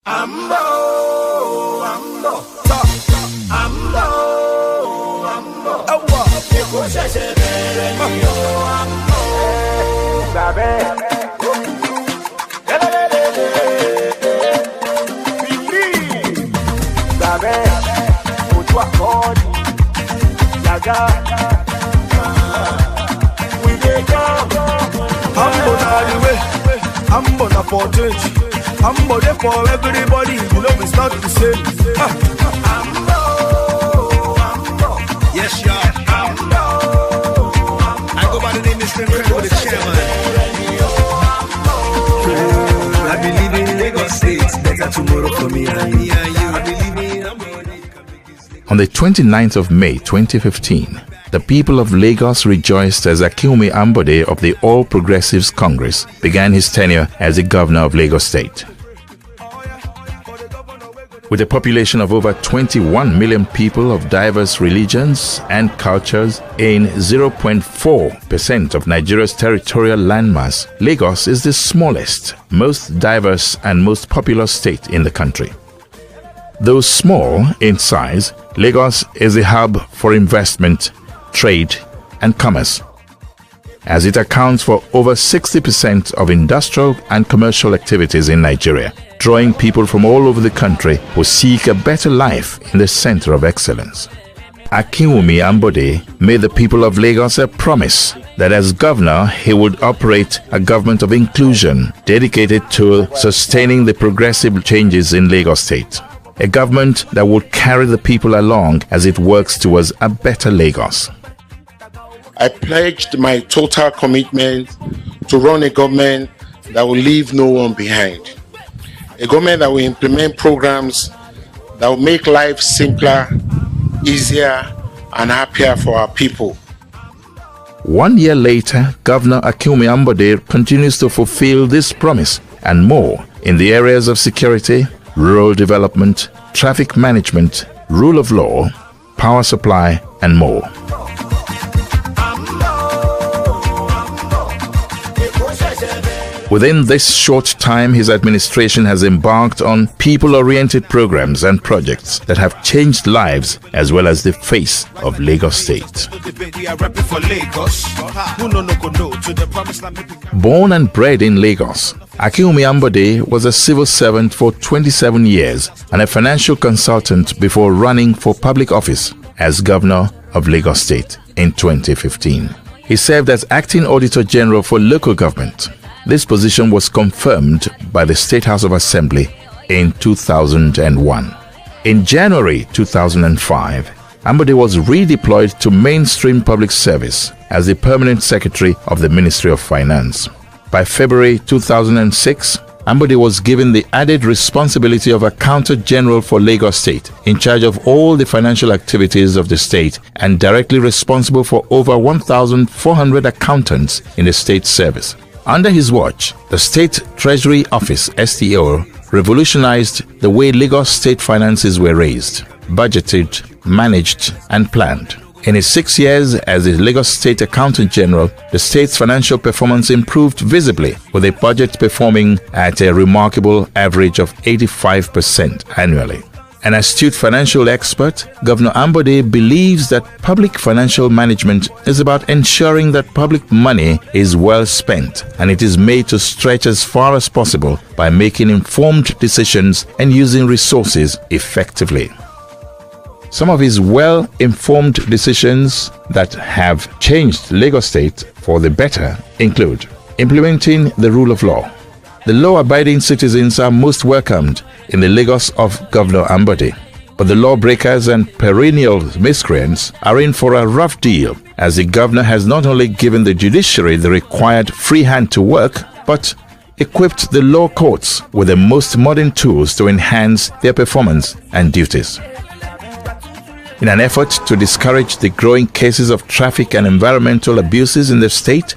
Ambo, Ambo, Ambo, Ambo. Ambo na for 20. Ambo there for everybody. You know it's not the same. Ambo, Ambo. Yes, y'all. Ambo, I go by the name Mr. Incredible, the chairman. I believe in Lagos State. Better tomorrow for me and you. I believe in Ambode. On the 29th of May 2015, the people of Lagos rejoiced as Akinwunmi Ambode of the All Progressives Congress began his tenure as the governor of Lagos State. With a population of over 21 million people of diverse religions and cultures in 0.4% of Nigeria's territorial landmass, Lagos is the smallest, most diverse and most populous state in the country. Though small in size, Lagos is a hub for investment, trade and commerce, as it accounts for over 60% of industrial and commercial activities in Nigeria, drawing people from all over the country who seek a better life in the center of excellence. Akinwunmi Ambode made the people of Lagos a promise that as governor he would operate a government of inclusion dedicated to sustaining the progressive changes in Lagos State. A government that would carry the people along as it works towards a better Lagos. I pledged my total commitment to run a government that will leave no one behind. A government that will implement programs that will make life simpler, easier, and happier for our people. 1 year later, Governor Akinwunmi Ambode continues to fulfill this promise and more in the areas of security, rural development, traffic management, rule of law, power supply, and more. Within this short time, his administration has embarked on people-oriented programs and projects that have changed lives as well as the face of Lagos State. Born and bred in Lagos, Akinwunmi Ambode was a civil servant for 27 years and a financial consultant before running for public office as governor of Lagos State in 2015. He served as acting auditor general for local government. This position was confirmed by the State House of Assembly in 2001. In January 2005, Ambode was redeployed to mainstream public service as the permanent secretary of the Ministry of Finance. By February 2006, Ambode was given the added responsibility of Accountant General for Lagos State, in charge of all the financial activities of the state and directly responsible for over 1,400 accountants in the state service. Under his watch, the State Treasury Office (STO) revolutionized the way Lagos state finances were raised, budgeted, managed, and planned. In his 6 years as the Lagos State Accountant General, the state's financial performance improved visibly, with the budget performing at a remarkable average of 85% annually. An astute financial expert, Governor Ambode believes that public financial management is about ensuring that public money is well spent and it is made to stretch as far as possible by making informed decisions and using resources effectively. Some of his well-informed decisions that have changed Lagos State for the better include implementing the rule of law. The law-abiding citizens are most welcomed in the Lagos of Governor Ambode, but the lawbreakers and perennial miscreants are in for a rough deal, as the governor has not only given the judiciary the required free hand to work, but equipped the law courts with the most modern tools to enhance their performance and duties. In an effort to discourage the growing cases of traffic and environmental abuses in the state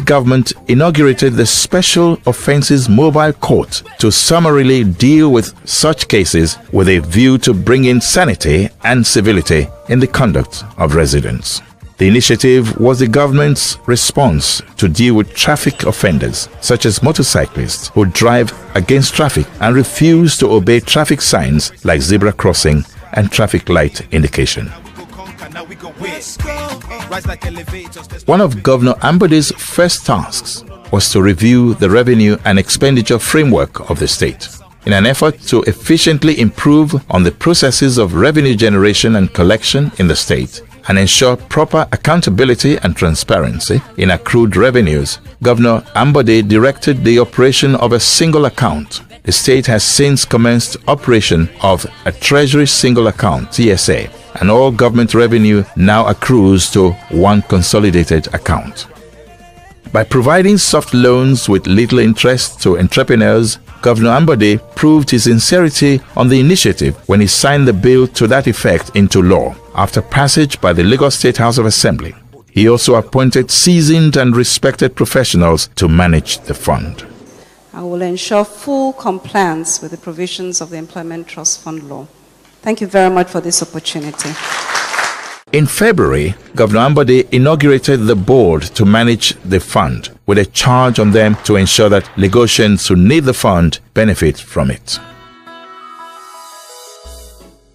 government inaugurated the Special Offences Mobile Court to summarily deal with such cases with a view to bringing sanity and civility in the conduct of residents. The initiative was the government's response to deal with traffic offenders, such as motorcyclists who drive against traffic and refuse to obey traffic signs like zebra crossing and traffic light indication. One of Governor Ambode's first tasks was to review the revenue and expenditure framework of the state. In an effort to efficiently improve on the processes of revenue generation and collection in the state and ensure proper accountability and transparency in accrued revenues, Governor Ambode directed the operation of a single account. The state has since commenced operation of a Treasury Single Account (TSA), and all government revenue now accrues to one consolidated account. By providing soft loans with little interest to entrepreneurs, Governor Ambode proved his sincerity on the initiative when he signed the bill to that effect into law after passage by the Lagos State House of Assembly. He also appointed seasoned and respected professionals to manage the fund. I will ensure full compliance with the provisions of the Employment Trust Fund law. Thank you very much for this opportunity. In February, Governor Ambode inaugurated the board to manage the fund, with a charge on them to ensure that Lagosians who need the fund benefit from it.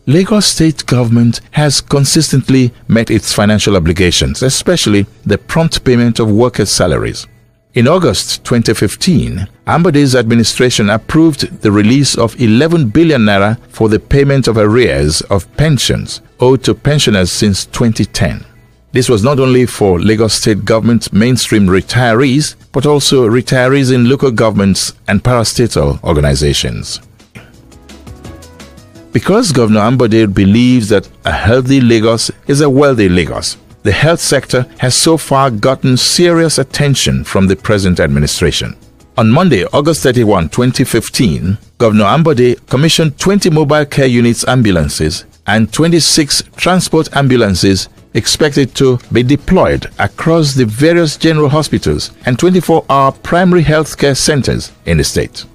Lagos State government has consistently met its financial obligations, especially the prompt payment of workers' salaries. In August 2015, Ambode's administration approved the release of 11 billion naira for the payment of arrears of pensions owed to pensioners since 2010. This was not only for Lagos State government mainstream retirees, but also retirees in local governments and parastatal organizations. Because Governor Ambode believes that a healthy Lagos is a wealthy Lagos, the health sector has so far gotten serious attention from the present administration. On Monday, August 31, 2015, Governor Ambode commissioned 20 mobile care units ambulances and 26 transport ambulances expected to be deployed across the various general hospitals and 24-hour primary health care centers in the state.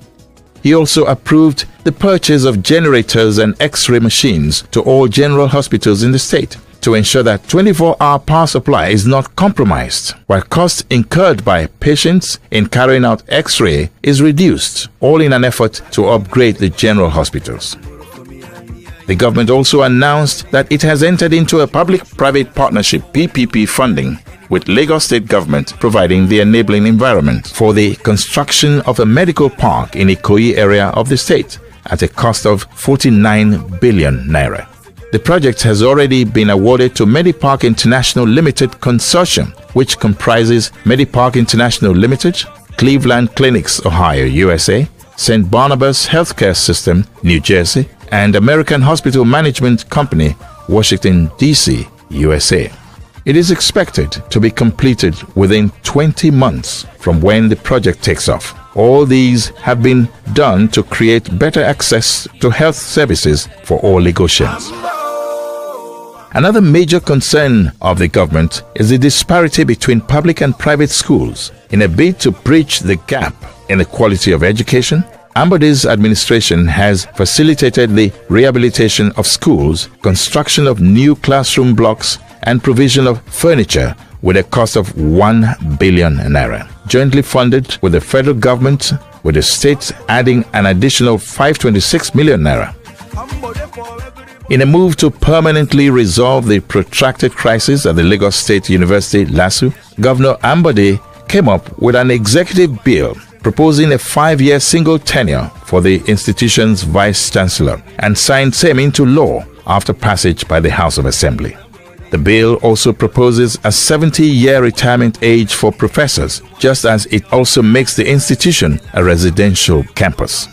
He also approved the purchase of generators and X-ray machines to all general hospitals in the state to ensure that 24-hour power supply is not compromised, while costs incurred by patients in carrying out X-ray is reduced, all in an effort to upgrade the general hospitals. The government also announced that it has entered into a public-private partnership (PPP) funding with Lagos State government, providing the enabling environment for the construction of a medical park in Ikoyi area of the state at a cost of 49 billion naira. The project has already been awarded to Medipark International Limited Consortium, which comprises Medipark International Limited, Cleveland Clinics, Ohio, USA, St. Barnabas Healthcare System, New Jersey, and American Hospital Management Company, Washington, D.C., USA. It is expected to be completed within 20 months from when the project takes off. All these have been done to create better access to health services for all Lagosians. Another major concern of the government is the disparity between public and private schools. In a bid to bridge the gap in the quality of education, Ambode's administration has facilitated the rehabilitation of schools, construction of new classroom blocks, and provision of furniture with a cost of 1 billion naira, jointly funded with the federal government, with the state adding an additional 526 million naira. In a move to permanently resolve the protracted crisis at the Lagos State University, LASU, Governor Ambode came up with an executive bill proposing a 5-year single tenure for the institution's vice-chancellor and signed same into law after passage by the House of Assembly. The bill also proposes a 70-year retirement age for professors, just as it also makes the institution a residential campus.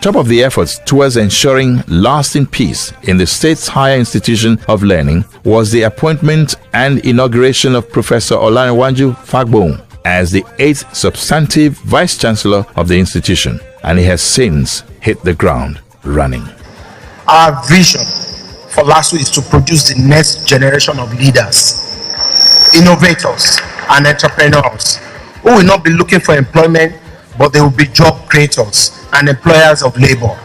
Top of the efforts towards ensuring lasting peace in the state's higher institution of learning was the appointment and inauguration of Professor Olanrewaju Fagbon as the 8th substantive vice-chancellor of the institution, and he has since hit the ground running. Our vision for LASU is to produce the next generation of leaders, innovators, and entrepreneurs who will not be looking for employment, but they will be job creators and employers of labor.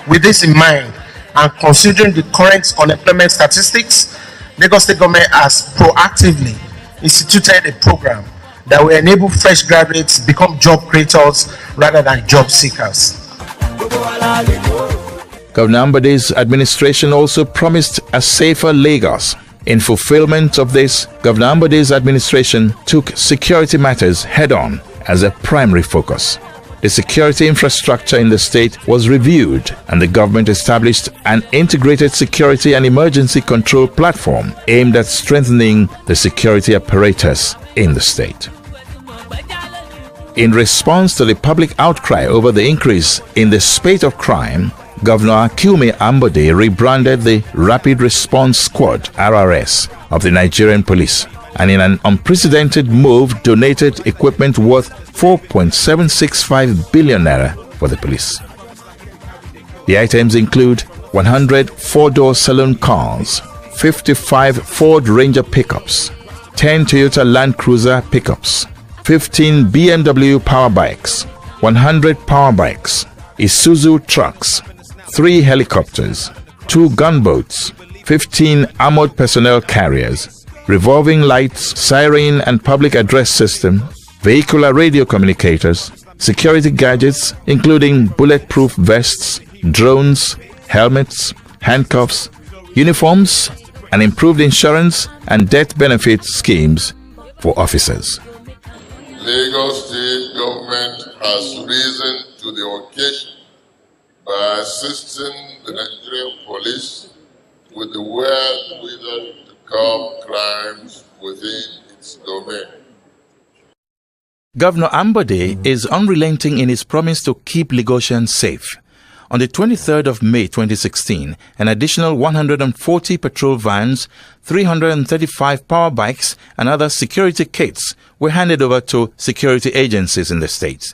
With this in mind, and considering the current unemployment statistics, Lagos State government has proactively instituted a program that will enable fresh graduates become job creators rather than job seekers. Governor Ambode's administration also promised a safer Lagos. In fulfillment of this, Governor Ambode's administration took security matters head-on as a primary focus. The security infrastructure in the state was reviewed, and the government established an integrated security and emergency control platform aimed at strengthening the security apparatus in the state. In response to the public outcry over the increase in the spate of crime, Governor Akinwunmi Ambode rebranded the Rapid Response Squad (RRS) of the Nigerian police, and in an unprecedented move donated equipment worth 4.765 billion naira for the police. The items include 100 four-door saloon cars, 55 Ford Ranger pickups, 10 Toyota Land Cruiser pickups, 15 BMW power bikes, 100 power bikes, Isuzu trucks, 3 helicopters, 2 gunboats, 15 armored personnel carriers, revolving lights, siren and public address system, vehicular radio communicators, security gadgets including bulletproof vests, drones, helmets, handcuffs, uniforms, and improved insurance and death benefit schemes for officers. Lagos State government has risen to the occasion by assisting the Nigerian police with the wherewithal to curb crimes within its domain. Governor Ambode is unrelenting in his promise to keep Lagosians safe. On the 23rd of May 2016, an additional 140 patrol vans, 335 power bikes, and other security kits were handed over to security agencies in the state.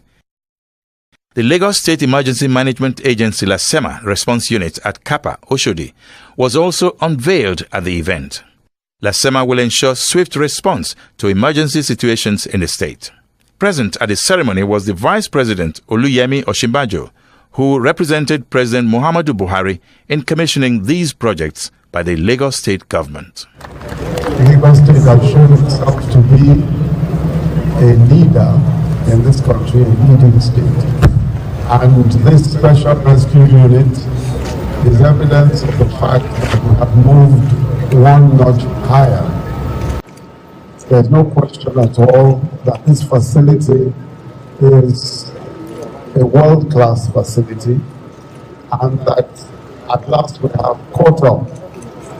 The Lagos State Emergency Management Agency LASEMA response unit at Kappa, Oshodi, was also unveiled at the event. LASEMA will ensure swift response to emergency situations in the state. Present at the ceremony was the Vice President Oluyemi Osinbajo, who represented President Muhammadu Buhari in commissioning these projects by the Lagos State government. Lagos State has shown itself to be a leader in this country, a leading state. And this special rescue unit is evidence of the fact that we have moved one notch higher. There's no question at all that this facility is a world-class facility, and that at last we have caught up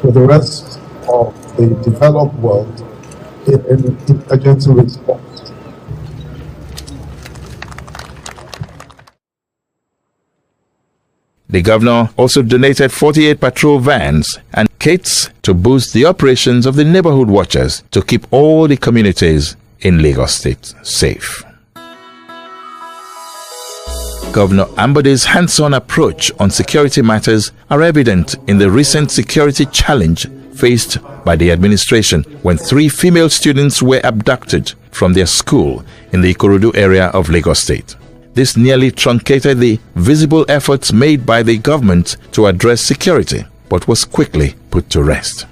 with the rest of the developed world in emergency response. The governor also donated 48 patrol vans and kits to boost the operations of the neighborhood watchers to keep all the communities in Lagos State safe. Governor Ambode's hands-on approach on security matters are evident in the recent security challenge faced by the administration when 3 female students were abducted from their school in the Ikorodu area of Lagos State. This nearly truncated the visible efforts made by the government to address security, but was quickly put to rest.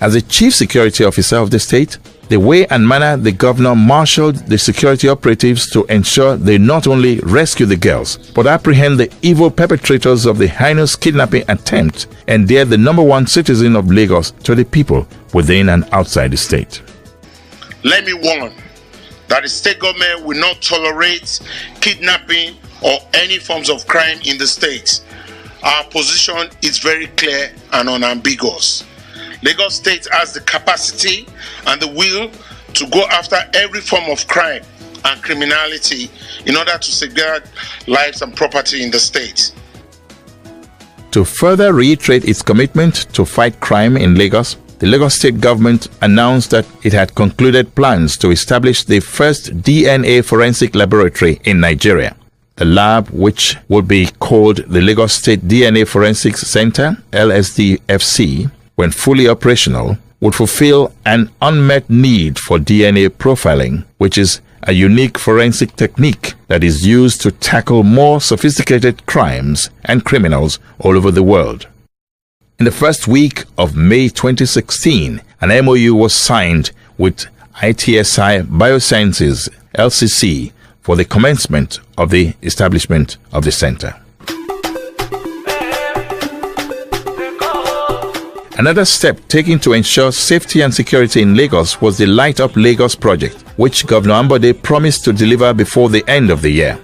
As the chief security officer of the state, the way and manner the governor marshaled the security operatives to ensure they not only rescue the girls, but apprehend the evil perpetrators of the heinous kidnapping attempt endeared the #1 citizen of Lagos to the people within and outside the state. Let me warn that the state government will not tolerate kidnapping or any forms of crime in the state. Our position is very clear and unambiguous. Lagos State has the capacity and the will to go after every form of crime and criminality in order to safeguard lives and property in the state. To further reiterate its commitment to fight crime in Lagos, the Lagos State government announced that it had concluded plans to establish the first DNA forensic laboratory in Nigeria. The lab, which would be called the Lagos State DNA Forensics Center, LSDFC, when fully operational, would fulfill an unmet need for DNA profiling, which is a unique forensic technique that is used to tackle more sophisticated crimes and criminals all over the world. In the first week of May 2016, an MOU was signed with ITSI Biosciences LCC for the commencement of the establishment of the center. Another step taken to ensure safety and security in Lagos was the Light Up Lagos project, which Governor Ambode promised to deliver before the end of the year.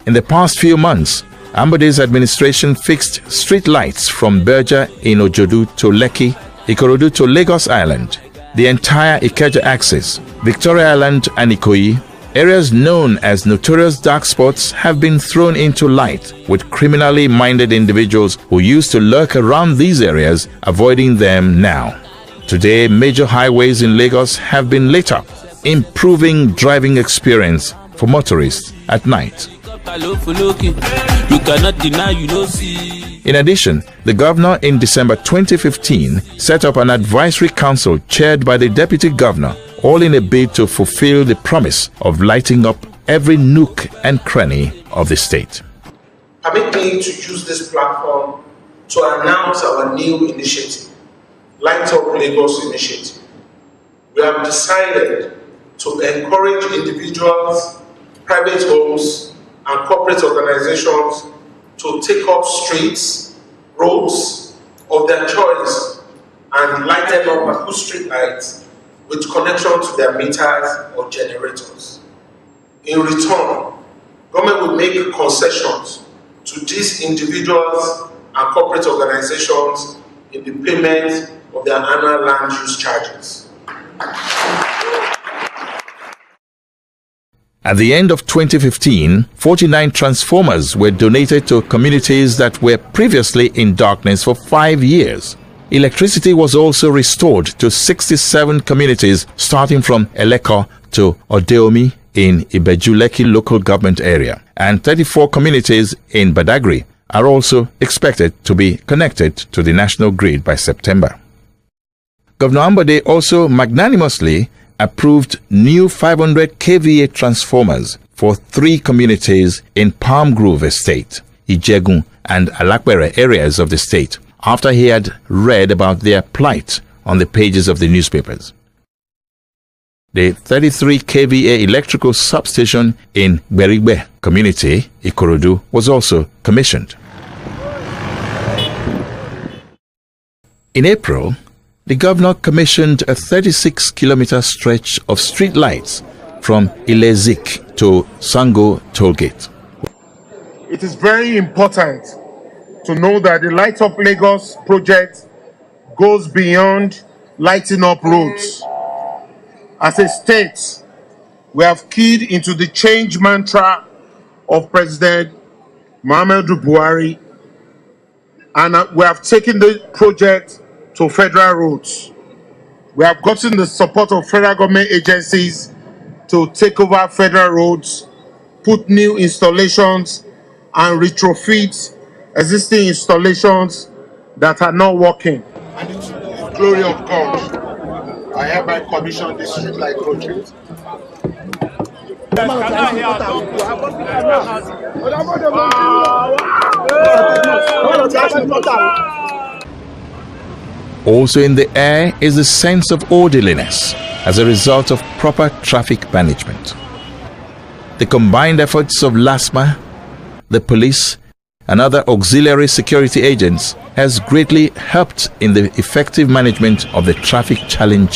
In the past few months, Ambode's administration fixed street lights from Berja in Ojodu to Lekki, Ikorodu to Lagos Island, the entire Ikeja axis, Victoria Island and Ikoyi. Areas known as notorious dark spots have been thrown into light, with criminally minded individuals who used to lurk around these areas avoiding them now. Today, major highways in Lagos have been lit up, improving driving experience for motorists at night. In addition, the governor in December 2015 set up an advisory council chaired by the deputy governor, all in a bid to fulfill the promise of lighting up every nook and cranny of the state. Permit me to use this platform to announce our new initiative, Light Up Lagos Initiative. We have decided to encourage individuals, private homes, and corporate organizations to take up streets, roads of their choice and light them up with street lights with connection to their meters or generators. In return, government will make concessions to these individuals and corporate organizations in the payment of their annual land use charges. At the end of 2015, 49 transformers were donated to communities that were previously in darkness for 5 years. Electricity was also restored to 67 communities starting from Eleko to Odeomi in Ibeju-Lekki local government area, and 34 communities in Badagry are also expected to be connected to the national grid by September. Governor Ambode also magnanimously approved new 500 kVA transformers for 3 communities in Palm Grove Estate, Ijegun and Alakbere areas of the state, after he had read about their plight on the pages of the newspapers. The 33 kVA electrical substation in Berigbe community, Ikorodu, was also commissioned. In April, the governor commissioned a 36-kilometer stretch of street lights from Ilezik to Sango Tollgate. It is very important to know that the Light Up Lagos project goes beyond lighting up roads. As a state, we have keyed into the change mantra of President Muhammadu Buhari, and we have taken the project to federal roads. We have gotten the support of federal government agencies to take over federal roads, put new installations, and retrofit existing installations that are not working. And to the glory of God, I hereby commission this street light project. Also in the air is the sense of orderliness as a result of proper traffic management. The combined efforts of LASMA, the police, and other auxiliary security agents has greatly helped in the effective management of the traffic challenge.